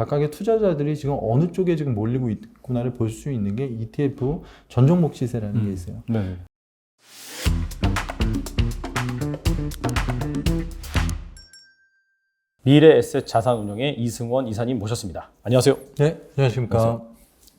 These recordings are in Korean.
각각의 투자자들이 지금 어느 쪽에 지금 몰리고 있구나를 볼 수 있는 게 ETF 전 종목 시세라는 게 있어요. 네. 미래에셋 자산운용의 이승원 이사님 모셨습니다. 안녕하세요. 네, 안녕하십니까. 안녕하세요.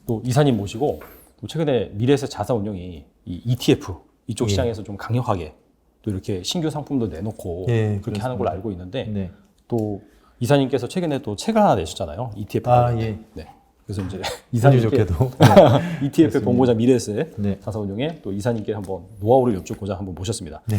또 이사님 모시고 또 최근에 미래에셋 자산운용이 이 ETF 이쪽 시장에서 좀 강력하게 또 이렇게 신규 상품도 내놓고 그렇게 그렇습니다. 하는 걸 알고 있는데 네. 또 이사님께서 최근에 또 책을 하나 내셨잖아요. ETF. 예. 네. 그래서 이제 운이 이사님께 좋게도. ETF 본고자 미래에셋 네. 자산운용의 또 이사님께 한번 노하우를 여쭙고자 한번 모셨습니다. 네.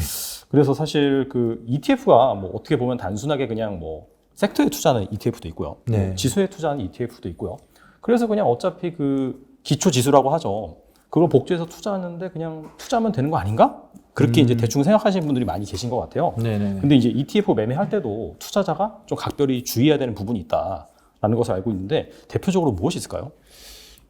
그래서 사실 그 ETF가 뭐 어떻게 보면 단순하게 그냥 뭐 섹터에 투자하는 ETF도 있고요. 네. 뭐 지수에 투자하는 ETF도 있고요. 그래서 그냥 어차피 그 기초 지수라고 하죠. 그걸 복제해서 투자하는데 그냥 투자하면 되는 거 아닌가? 그렇게 이제 대충 생각하시는 분들이 많이 계신 것 같아요. 네네. 근데 이제 ETF 매매할 때도 투자자가 좀 각별히 주의해야 되는 부분이 있다라는 것을 알고 있는데 대표적으로 무엇이 있을까요?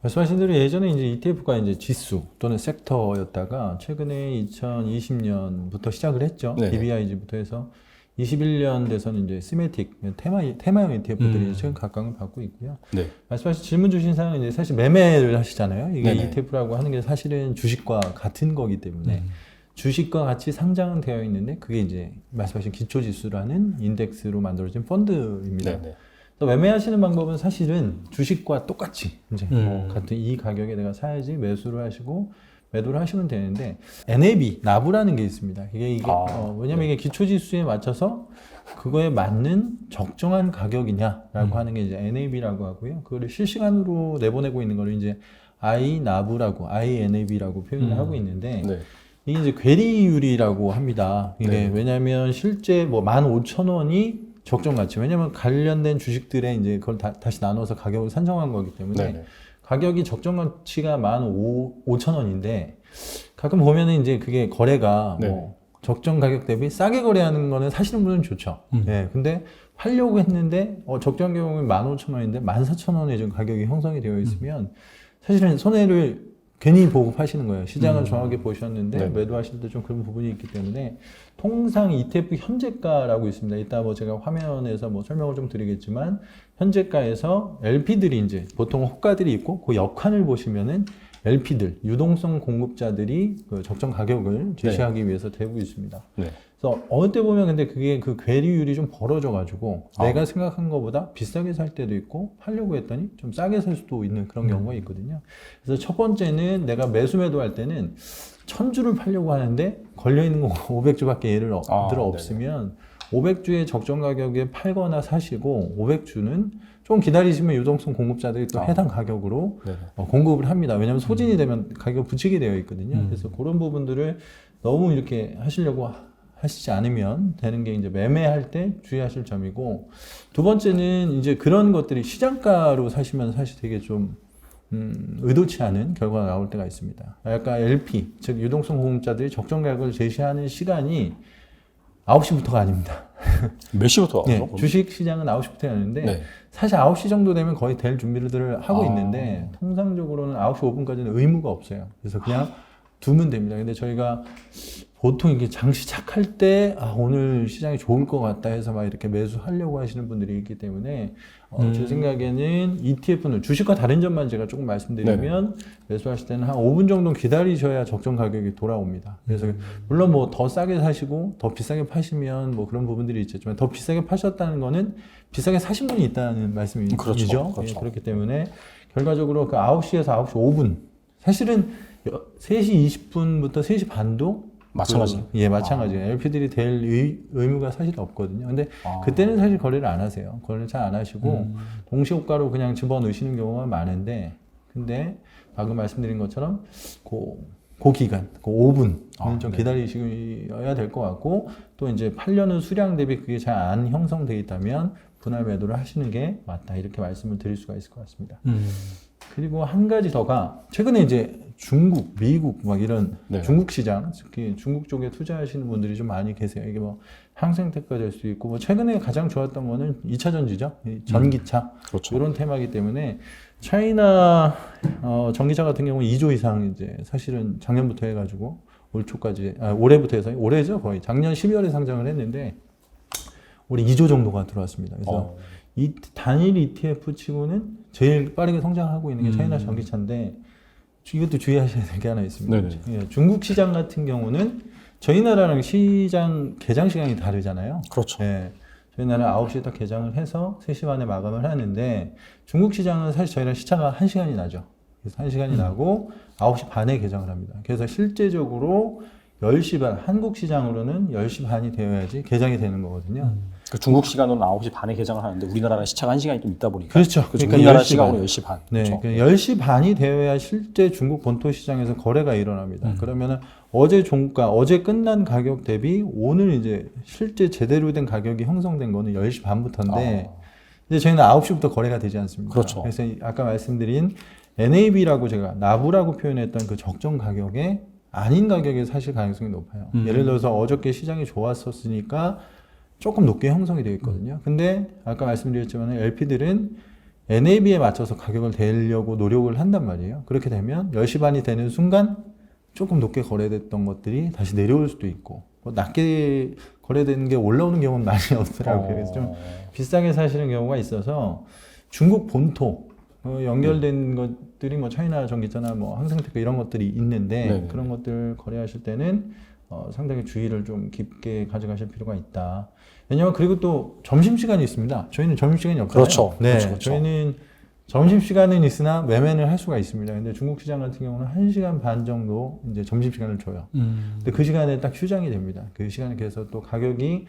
말씀하신 대로 예전에 이제 ETF가 이제 지수 또는 섹터였다가 최근에 2020년부터 시작을 했죠. 네네. DBIG부터 해서 21년 돼서는 이제 시메틱 테마형 ETF들이 최근 각광을 받고 있고요. 네. 말씀하신 질문 주신 사항은 이제 사실 매매를 하시잖아요. 이게 네네. ETF라고 하는 게 사실은 주식과 같은 거기 때문에 주식과 같이 상장은 되어 있는데 그게 이제 말씀하신 기초지수라는 인덱스로 만들어진 펀드입니다. 네네. 그래서 매매하시는 방법은 사실은 주식과 똑같이 이제 뭐 같은 이 가격에 내가 사야지 매수를 하시고 매도를 하시면 되는데 NAV, 나부라는 게 있습니다. 이게 왜냐면 이게 기초지수에 맞춰서 그거에 맞는 적정한 가격이냐라고 하는 게 이제 NAV라고 하고요. 그거를 실시간으로 내보내고 있는 거를 이제 INAV라고 표현을 하고 있는데 네. 이게 이제 괴리율이라고 합니다. 이게 네. 왜냐면 실제 뭐 15,000원이 적정 가치. 왜냐면 관련된 주식들에 이제 그걸 다시 나눠서 가격을 산정한 거기 때문에 네네. 가격이 적정 가치가 15,000원인데 가끔 보면은 이제 그게 거래가 네. 뭐 적정 가격 대비 싸게 거래하는 거는 사시는 분은 좋죠. 예. 근데 팔려고 했는데 적정 가격은 15,000원인데 14,000원에 지금 가격이 형성이 되어 있으면 사실은 손해를 괜히 보고 파시는 거예요. 시장을 정확하게 보셨는데 네. 매도하실 때 좀 그런 부분이 있기 때문에 통상 ETF 현재가라고 있습니다. 이따 뭐 제가 화면에서 뭐 설명을 좀 드리겠지만 현재가에서 LP들이 이제 보통 호가들이 있고 그 역한을 보시면은 LP들 유동성 공급자들이 그 적정 가격을 제시하기 위해서 되고 있습니다. 네. 그래서 어느 때 보면 근데 그게 그 괴리율이 좀 벌어져 가지고 내가 생각한 것보다 비싸게 살 때도 있고 팔려고 했더니 좀 싸게 살 수도 있는 그런 경우가 있거든요. 그래서 첫 번째는 내가 매도할 때는 1000주를 팔려고 하는데 걸려 있는 거 500주밖에 예를 들어 없으면 500주의 적정 가격에 팔거나 사시고 500주는 좀 기다리시면 유동성 공급자들이 또 해당 가격으로 공급을 합니다. 왜냐하면 소진이 되면 가격 붙이게 되어 있거든요. 그래서 그런 부분들을 너무 이렇게 하시려고 하시지 않으면 되는 게 이제 매매할 때 주의하실 점이고, 두 번째는 이제 그런 것들이 시장가로 사시면 사실 되게 좀 의도치 않은 결과가 나올 때가 있습니다. 약간 LP, 즉 유동성 공급자들이 적정 가격을 제시하는 시간이 9시부터가 아닙니다. 몇 시부터 네, 하죠? 주식 시장은 9시부터 하는데 네. 사실 9시 정도 되면 거의 될 준비를 하고 있는데 통상적으로는 9시 5분까지는 의무가 없어요. 그래서 그냥 두면 됩니다. 근데 저희가 보통 이게 장 시작할 때 오늘 시장이 좋을 것 같다 해서 막 이렇게 매수하려고 하시는 분들이 있기 때문에 제 생각에는 ETF는 주식과 다른 점만 제가 조금 말씀드리면 매수하실 때는 한 5분 정도 기다리셔야 적정 가격이 돌아옵니다. 그래서 물론 뭐 더 싸게 사시고 더 비싸게 파시면 뭐 그런 부분들이 있겠지만 더 비싸게 파셨다는 거는 비싸게 사신 분이 있다는 말씀이죠. 그렇죠. 예, 그렇기 때문에 결과적으로 그 9시에서 9시 5분 사실은 3시 20분부터 3시 반도 마찬가지. 예, 마찬가지예요. LP들이 될 의무가 사실 없거든요. 근데 그때는 사실 거래를 안 하세요. 거래를 잘 안 하시고 동시호가로 그냥 집어넣으시는 경우가 많은데, 근데 방금 말씀드린 것처럼 그 기간, 그 5분은 좀 기다리셔야 될 것 같고, 또 이제 팔려는 수량 대비 그게 잘 안 형성되어 있다면 분할 매도를 하시는 게 맞다, 이렇게 말씀을 드릴 수가 있을 것 같습니다. 그리고 한 가지 더가 최근에 이제 중국, 미국 막 이런 중국 시장, 특히 중국 쪽에 투자하시는 분들이 좀 많이 계세요. 이게 뭐 항생테크가 될 수 있고, 뭐 최근에 가장 좋았던 거는 2차 전지죠. 전기차. 그렇죠. 이런 테마이기 때문에 차이나 전기차 같은 경우는 2조 이상 이제 사실은 작년부터 해가지고 올 초까지, 올해부터 해서 올해죠. 거의 작년 12월에 상장을 했는데 올해 2조 정도가 들어왔습니다. 그래서 이 단일 ETF 치고는 제일 빠르게 성장하고 있는 게 차이나 전기차인데 이것도 주의하셔야 될 게 하나 있습니다. 네네. 예, 중국 시장 같은 경우는 저희 나라랑 시장 개장 시간이 다르잖아요. 그렇죠. 예, 저희 나라는 9시에 딱 개장을 해서 3시 반에 마감을 하는데 중국 시장은 사실 저희랑 시차가 1시간이 나죠. 그래서 1시간이 나고 9시 반에 개장을 합니다. 그래서 실제적으로 10시 반, 한국 시장으로는 10시 반이 되어야지 개장이 되는 거거든요. 그 중국 시간으로는 9시 반에 개장을 하는데 우리나라는 시차가 1시간이 좀 있다 보니까. 그렇죠. 그러니까 우리나라 10시 시간으로 반. 10시 반. 네, 그렇죠. 10시 반이 되어야 실제 중국 본토 시장에서 거래가 일어납니다. 그러면은 어제 종가, 어제 끝난 가격 대비 오늘 이제 실제 제대로 된 가격이 형성된 거는 10시 반부터인데 이제 저희는 9시부터 거래가 되지 않습니까? 그렇죠. 그래서 아까 말씀드린 NAV라고 제가 나부라고 표현했던 그 적정 가격에 아닌 가격에 사실 가능성이 높아요. 예를 들어서 어저께 시장이 좋았었으니까 조금 높게 형성이 되어 있거든요. 근데 아까 말씀드렸지만 LP들은 NAV에 맞춰서 가격을 대려고 노력을 한단 말이에요. 그렇게 되면 10시 반이 되는 순간 조금 높게 거래됐던 것들이 다시 내려올 수도 있고 뭐 낮게 거래되는 게 올라오는 경우는 많이 없더라고요. 그래서 좀 비싸게 사시는 경우가 있어서 중국 본토 연결된 것들이 뭐 차이나 전기차나 뭐 항생테크 이런 것들이 있는데 네네. 그런 것들 거래하실 때는 상당히 주의를 좀 깊게 가져가실 필요가 있다. 왜냐면 그리고 또 점심시간이 있습니다. 저희는 점심시간이 없잖아요. 그렇죠. 네, 그렇죠. 저희는 점심시간은 있으나 매매를 할 수가 있습니다. 근데 중국 시장 같은 경우는 1시간 반 정도 이제 점심시간을 줘요. 근데 그 시간에 딱 휴장이 됩니다. 그 시간에 그래서 또 가격이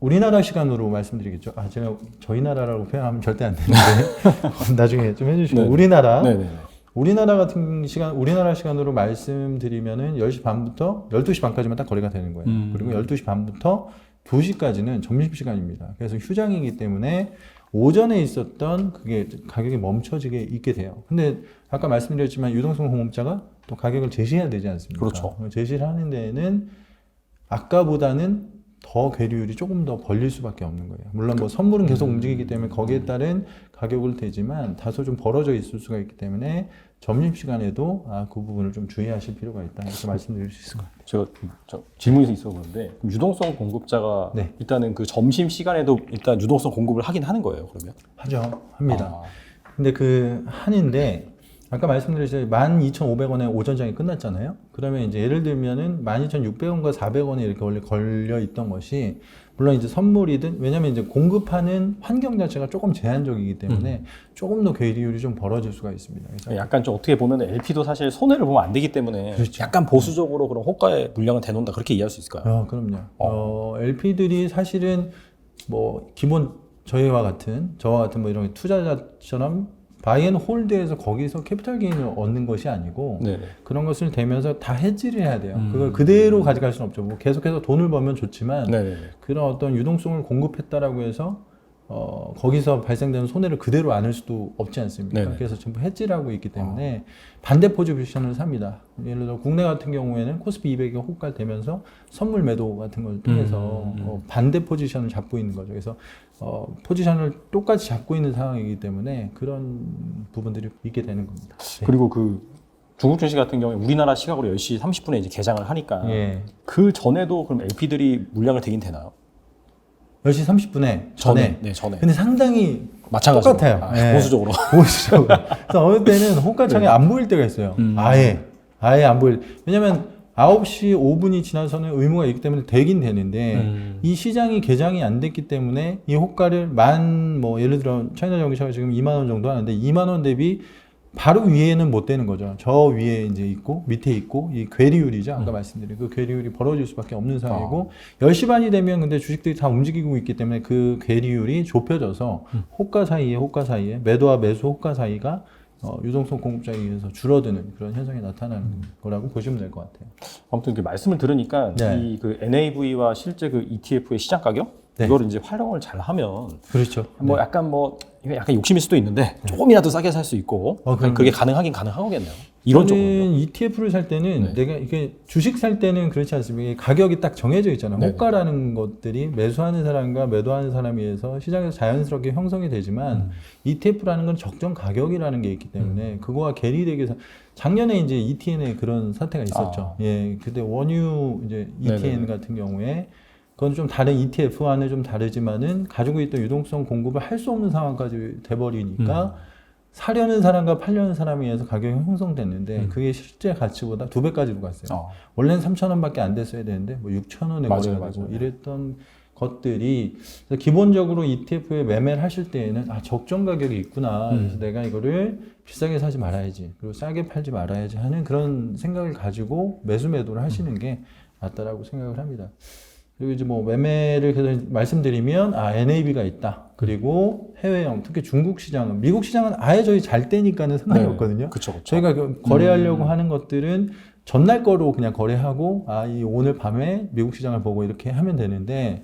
우리나라 시간으로 말씀드리겠죠. 제가 저희 나라라고 표현하면 절대 안 되는데 나중에 좀 해주시고 네. 우리나라 네네. 우리나라 같은 시간, 우리나라 시간으로 말씀드리면은 10시 반부터 12시 반까지만 딱 거래가 되는 거예요. 그리고 12시 반부터 2시까지는 점심시간입니다. 그래서 휴장이기 때문에 오전에 있었던 그게 가격이 멈춰지게 있게 돼요. 근데 아까 말씀드렸지만 유동성 공급자가 또 가격을 제시해야 되지 않습니까? 그렇죠. 제시를 하는 데에는 아까보다는 더 괴리율이 조금 더 벌릴 수밖에 없는 거예요. 물론 뭐 선물은 계속 움직이기 때문에 거기에 따른 가격을 대지만 다소 좀 벌어져 있을 수가 있기 때문에 점심시간에도 그 부분을 좀 주의하실 필요가 있다 이렇게 말씀드릴 수 있을 것 같아요. 제가 질문이 있어 보는데 그럼 유동성 공급자가 네. 일단은 그 점심 시간에도 일단 유동성 공급을 하긴 하는 거예요, 그러면? 하죠. 합니다. 근데 한인데 아까 말씀드렸죠. 12,500원에 오전장이 끝났잖아요. 그러면 이제 예를 들면은 12,600원과 400원에 이렇게 원래 걸려 있던 것이 물론 이제 선물이든 왜냐면 이제 공급하는 환경 자체가 조금 제한적이기 때문에 조금 더 괴리율이 좀 벌어질 수가 있습니다. 그래서 약간 좀 어떻게 보면 LP도 사실 손해를 보면 안 되기 때문에 그렇죠. 약간 보수적으로 그런 호가의 물량을 대놓는다 그렇게 이해할 수 있을까요? 그럼요. LP들이 사실은 뭐 기본 저와 같은 뭐 이런 투자자처럼 바이앤홀드해서 거기서 캐피탈 게인을 얻는 것이 아니고 네네. 그런 것을 대면서 다 해지를 해야 돼요. 그걸 그대로 가져갈 수는 없죠. 뭐 계속해서 돈을 벌면 좋지만 네네. 그런 어떤 유동성을 공급했다라고 해서 거기서 발생되는 손해를 그대로 안을 수도 없지 않습니까? 네네. 그래서 전부 해지를 하고 있기 때문에 반대 포지션을 삽니다. 예를 들어 국내 같은 경우에는 코스피 200이 호가되면서 선물 매도 같은 걸 통해서 반대 포지션을 잡고 있는 거죠. 그래서 포지션을 똑같이 잡고 있는 상황이기 때문에 그런 부분들이 있게 되는 겁니다. 네. 그리고 그 중국 증시 같은 경우에 우리나라 시각으로 10시 30분에 이제 개장을 하니까 예. 그 전에도 그럼 LP들이 물량을 대긴 되나요? 10시 30분에 전에. 네, 전에. 근데 상당히 마찬가지로. 똑같아요. 네. 보수적으로. 보수적으로. 그래서 어느 때는 호가창이 안 보일 때가 있어요. 아예 안 보일. 왜냐면 9시 5분이 지나서는 의무가 있기 때문에 되긴 되는데 이 시장이 개장이 안 됐기 때문에 이 호가를 뭐 예를 들어 차이나 전기차가 지금 2만 원 정도 하는데 2만 원 대비 바로 위에는 못 되는 거죠. 저 위에 이제 있고 밑에 있고 이 괴리율이죠. 아까 말씀드린 그 괴리율이 벌어질 수밖에 없는 상황이고 10시 반이 되면 근데 주식들이 다 움직이고 있기 때문에 그 괴리율이 좁혀져서 호가 사이에 매도와 매수 호가 사이가 유동성 공급자에 의해서 줄어드는 그런 현상이 나타나는 거라고 보시면 될 것 같아요. 아무튼 그 말씀을 들으니까 네. 이 그 NAV와 실제 그 ETF의 시장 가격 네. 이거를 이제 활용을 잘 하면 그렇죠. 뭐 약간 이게 약간 욕심일 수도 있는데 조금이라도 싸게 살 수 있고 그럼요. 그게 가능하겠네요. 이론적으로. 저는 ETF를 살 때는 내가 이게 주식 살 때는 그렇지 않습니까? 가격이 딱 정해져 있잖아요. 네네. 호가라는 것들이 매수하는 사람과 매도하는 사람에 의해서 시장에서 자연스럽게 형성이 되지만 ETF라는 건 적정 가격이라는 게 있기 때문에 그거와 괴리되기 위해서 작년에 이제 ETN에 그런 사태가 있었죠. 예, 그때 원유 이제 ETN 네네네. 같은 경우에 그건 좀 다른 ETF와는 좀 다르지만은 가지고 있던 유동성 공급을 할 수 없는 상황까지 돼버리니까 사려는 사람과 팔려는 사람에 의해서 가격이 형성됐는데 그게 실제 가치보다 2배까지도 갔어요. 원래는 3,000원밖에 안 됐어야 되는데 뭐 6,000원에 거래가 되고 이랬던 것들이 그래서 기본적으로 ETF에 매매를 하실 때에는 적정 가격이 있구나. 그래서 내가 이거를 비싸게 사지 말아야지. 그리고 싸게 팔지 말아야지 하는 그런 생각을 가지고 매수 매도를 하시는 게 맞다라고 생각을 합니다. 그리고 이제 뭐 매매를 그래서 말씀드리면 NAV가 있다. 그리고 해외형, 특히 중국 시장은, 미국 시장은 아예 저희 잘 때니까는 상관이 없거든요. 그쵸. 저희가 거래하려고 하는 것들은 전날 거로 그냥 거래하고 이 오늘 밤에 미국 시장을 보고 이렇게 하면 되는데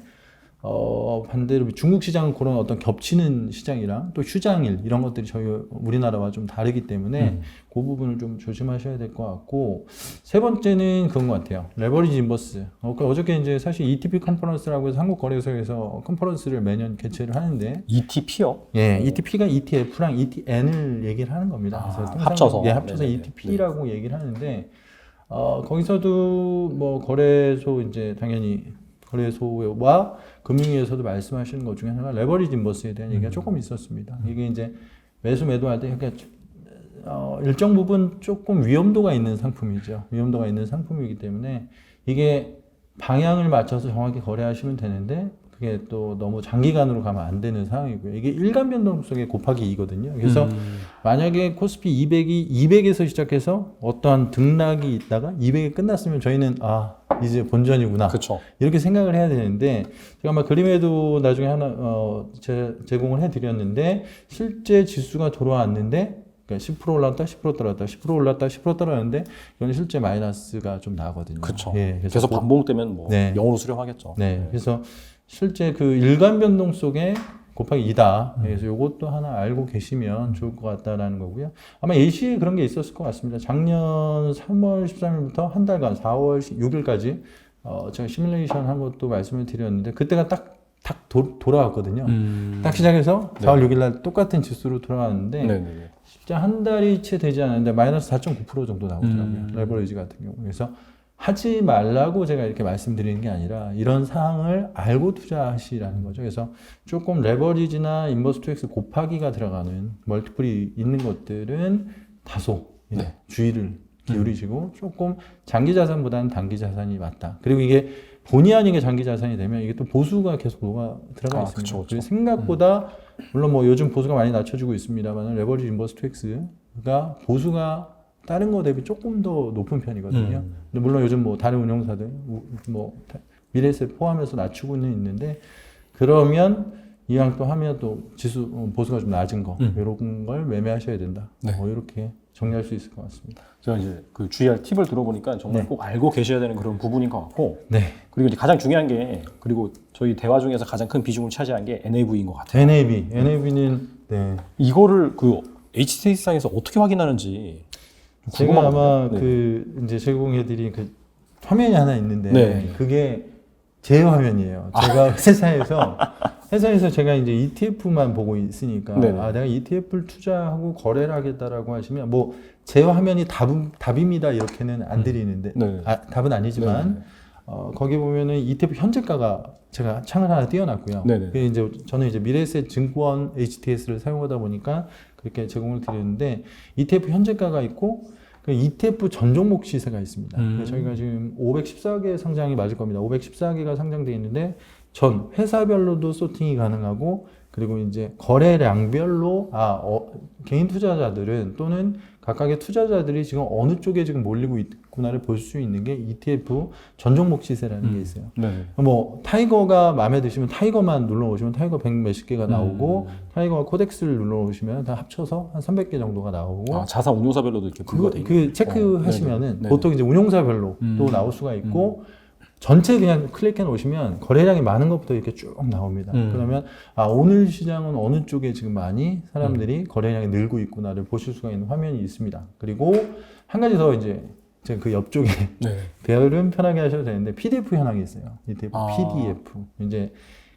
반대로 중국 시장은 그런 어떤 겹치는 시장이랑 또 휴장일 이런 것들이 저희 우리나라와 좀 다르기 때문에 그 부분을 좀 조심하셔야 될 것 같고, 세 번째는 그런 것 같아요. 레버리지 인버스. 어저께 이제 사실 ETP 컨퍼런스라고 해서 한국거래소에서 컨퍼런스를 매년 개최를 하는데 ETP요? 예, ETP가 ETF랑 ETN을 얘기를 하는 겁니다. 그래서 합쳐서. 합쳐서 ETP라고 얘기를 하는데 거기서도 뭐 거래소 이제 당연히 거래소와 금융위에서도 말씀하시는 것 중에 하나가 레버리지 인버스에 대한 얘기가 조금 있었습니다. 이게 이제 매수 매도할 때 그러니까 일정 부분 조금 위험도가 있는 상품이죠. 위험도가 있는 상품이기 때문에 이게 방향을 맞춰서 정확히 거래하시면 되는데 그게 또 너무 장기간으로 가면 안 되는 상황이고요. 이게 일간 변동 속에 곱하기 2거든요. 그래서 만약에 코스피 200이 200에서 시작해서 어떠한 등락이 있다가 200이 끝났으면 저희는 이제 본전이구나. 그쵸. 이렇게 생각을 해야 되는데 제가 아마 그림에도 나중에 하나 제공을 해드렸는데 실제 지수가 돌아왔는데 그러니까 10% 올랐다, 10% 떨어졌다, 10% 올랐다, 10% 떨어졌는데 이건 실제 마이너스가 좀 나거든요. 그렇죠. 예, 그래서 계속 반복되면 뭐 네. 0으로 수렴하겠죠. 네, 그래서 실제 그 일간 변동 속에 곱하기 2다. 그래서 이것도 하나 알고 계시면 좋을 것 같다라는 거고요. 아마 예시에 그런 게 있었을 것 같습니다. 작년 3월 13일부터 한 달간 4월 6일까지 제가 시뮬레이션 한 것도 말씀을 드렸는데 그때가 딱 돌아왔거든요. 딱 시작해서 4월 6일 날 똑같은 지수로 돌아왔는데 진짜 한 달이 채 되지 않았는데 마이너스 4.9% 정도 나오더라고요. 레버리지 같은 경우. 그래서 하지 말라고 제가 이렇게 말씀드리는 게 아니라 이런 사항을 알고 투자하시라는 거죠. 그래서 조금 레버리지나 인버스 투 X 곱하기가 들어가는 멀티플이 있는 것들은 다소 주의를 기울이시고 조금 장기 자산보다는 단기 자산이 맞다. 그리고 이게 본의 아니게 장기 자산이 되면 이게 또 보수가 계속 들어가 있습니다. 그래서 생각보다 물론 뭐 요즘 보수가 많이 낮춰지고 있습니다만 레버리지 인버스 투 X가 보수가 다른 거 대비 조금 더 높은 편이거든요. 근데 물론 요즘 뭐 다른 운용사들 뭐 미래에셋 포함해서 낮추고는 있는데 그러면 이왕 또 하면 또 지수 보수가 좀 낮은 거 이런 걸 매매하셔야 된다. 뭐 이렇게 정리할 수 있을 것 같습니다. 제가 이제 그 주의할 팁을 들어보니까 정말 꼭 알고 계셔야 되는 그런 부분인 것 같고. 네. 그리고 이제 가장 중요한 게 그리고 저희 대화 중에서 가장 큰 비중을 차지한 게 NAV인 것 같아요. NAV는 네. 이거를 그 HTS상에서 어떻게 확인하는지 제가 아마 그 이제 제공해드린 그 화면이 하나 있는데 그게 제 화면이에요. 제가 회사에서 제가 이제 ETF만 보고 있으니까 내가 ETF를 투자하고 거래를 하겠다라고 하시면 뭐 제 화면이 답입니다 이렇게는 안 드리는데 답은 아니지만 거기 보면은 ETF 현재가가 제가 창을 하나 띄워놨고요. 이제 저는 이제 미래에셋 증권 HTS를 사용하다 보니까 그렇게 제공을 드리는데 ETF 현재가가 있고 그 ETF 전 종목 시세가 있습니다. 저희가 지금 514개 상장이 맞을 겁니다. 514개가 상장되어 있는데 전 회사별로도 소팅이 가능하고 그리고 이제 거래량별로 개인 투자자들은 또는 각각의 투자자들이 지금 어느 쪽에 지금 몰리고 있구나를 볼 수 있는 게 ETF 전 종목 시세라는 게 있어요. 뭐 타이거가 마음에 드시면 타이거만 눌러오시면 타이거 100 몇십 개가 나오고 타이거와 코덱스를 눌러오시면 다 합쳐서 한 300개 정도가 나오고 자산 운용사별로도 이렇게 분류가 돼 있는 그 체크하시면은 보통 이제 운용사별로 또 나올 수가 있고 전체 그냥 클릭해 놓으시면 거래량이 많은 것부터 이렇게 쭉 나옵니다. 그러면 오늘 시장은 어느 쪽에 지금 많이 사람들이 거래량이 늘고 있구나를 보실 수가 있는 화면이 있습니다. 그리고 한 가지 더 이제 제가 그 옆쪽에 배열은 편하게 하셔도 되는데 PDF 현황이 있어요. ETF, PDF. 이제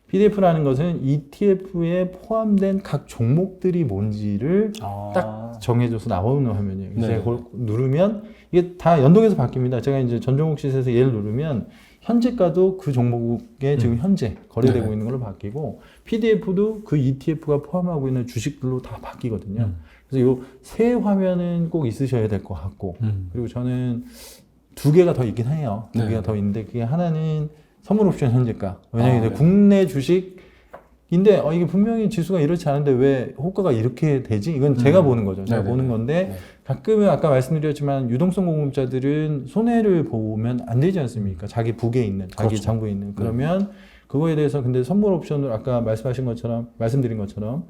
PDF라는 것은 ETF에 포함된 각 종목들이 뭔지를 딱 정해줘서 나오는 화면이에요. 그래서 제가 그걸 누르면 이게 다 연동해서 바뀝니다. 제가 이제 전 종목 시세에서 얘를 누르면 현재가도 그 종목에 지금 현재 거래되고 네네. 있는 걸로 바뀌고 PDF도 그 ETF가 포함하고 있는 주식들로 다 바뀌거든요. 그래서 요 세 화면은 꼭 있으셔야 될 것 같고 그리고 저는 두 개가 더 있긴 해요. 두 네. 개가 더 있는데 그게 하나는 선물 옵션 현재가. 왜냐하면 아, 이제 네. 국내 주식인데 이게 분명히 지수가 이렇지 않은데 왜 호가가 이렇게 되지? 이건 제가 보는 거죠. 제가 네네네. 보는 건데 네. 가끔은 아까 말씀드렸지만 유동성 공급자들은 손해를 보면 안 되지 않습니까? 자기 북에 있는, 자기 그렇죠. 장부에 있는. 그러면 그거에 대해서 근데 선물 옵션을 아까 말씀드린 것처럼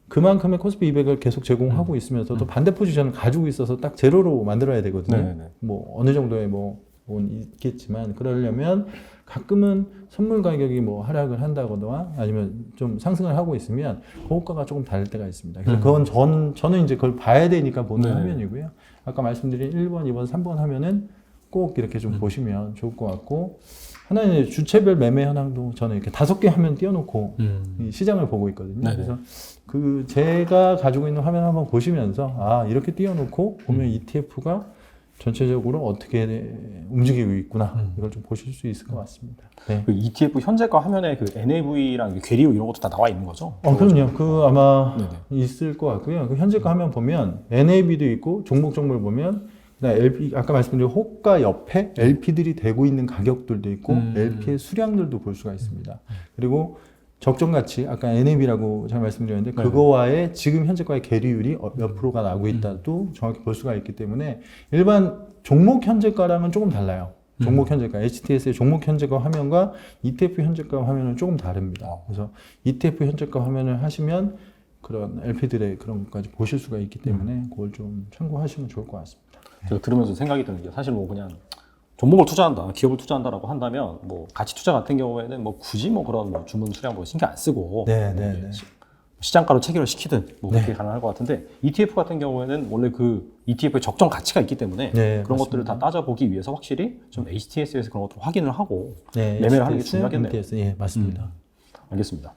그만큼의 코스피 200을 계속 제공하고 있으면서도 반대 포지션을 가지고 있어서 딱 제로로 만들어야 되거든요. 네네네. 뭐 어느 정도의 뭐 있겠지만 그러려면 가끔은 선물 가격이 뭐 하락을 한다거나 아니면 좀 상승을 하고 있으면 고가가 조금 다를 때가 있습니다. 그래서 그건 저는 이제 그걸 봐야 되니까 보는 네. 화면이고요. 아까 말씀드린 1번, 2번, 3번 하면은 꼭 이렇게 좀 보시면 좋을 것 같고 하나는 이제 주체별 매매 현황도 저는 이렇게 5개 화면 띄워놓고 이 시장을 보고 있거든요. 네네. 그래서 그 제가 가지고 있는 화면 한번 보시면서 이렇게 띄워놓고 보면 ETF가 전체적으로 어떻게 움직이고 있구나 이걸 좀 보실 수 있을 것 같습니다. 네. 그 ETF 현재가 화면에 그 NAV랑 괴리후 이런 것도 다 나와 있는 거죠? 그럼요. 그 아마 네네. 있을 것 같고요. 그 현재가 화면 보면 NAV도 있고 종목 정보를 보면 그다음에 LP 아까 말씀드린 호가 옆에 LP들이 되고 있는 가격들도 있고 LP의 수량들도 볼 수가 있습니다. 그리고 적정 가치 아까 NAV라고 제가 말씀드렸는데 네. 그거와의 지금 현재가의 괴리율이 몇 프로가 나고 있다도 정확히 볼 수가 있기 때문에 일반 종목 현재가랑은 조금 달라요. 종목 현재가 HTS의 종목 현재가 화면과 ETF 현재가 화면은 조금 다릅니다. 그래서 ETF 현재가 화면을 하시면 그런 LP들의 그런 것까지 보실 수가 있기 때문에 그걸 좀 참고하시면 좋을 것 같습니다. 제가 들으면서 생각이 드는 게 사실 뭐 그냥 종목을 투자한다, 기업을 투자한다라고 한다면 뭐 가치 투자 같은 경우에는 뭐 굳이 뭐 그런 뭐 주문 수량 뭐 신경 안 쓰고 네. 시장가로 체결을 시키든 뭐 그렇게 가능할 것 같은데 ETF 같은 경우에는 원래 그 ETF의 적정 가치가 있기 때문에 네, 그런 것들을 맞습니다. 다 따져보기 위해서 확실히 좀 HTS에서 그런 것들을 확인을 하고 네, 매매를 하는 게 HTS, 중요하겠네요. MTS, 예, 맞습니다. 알겠습니다.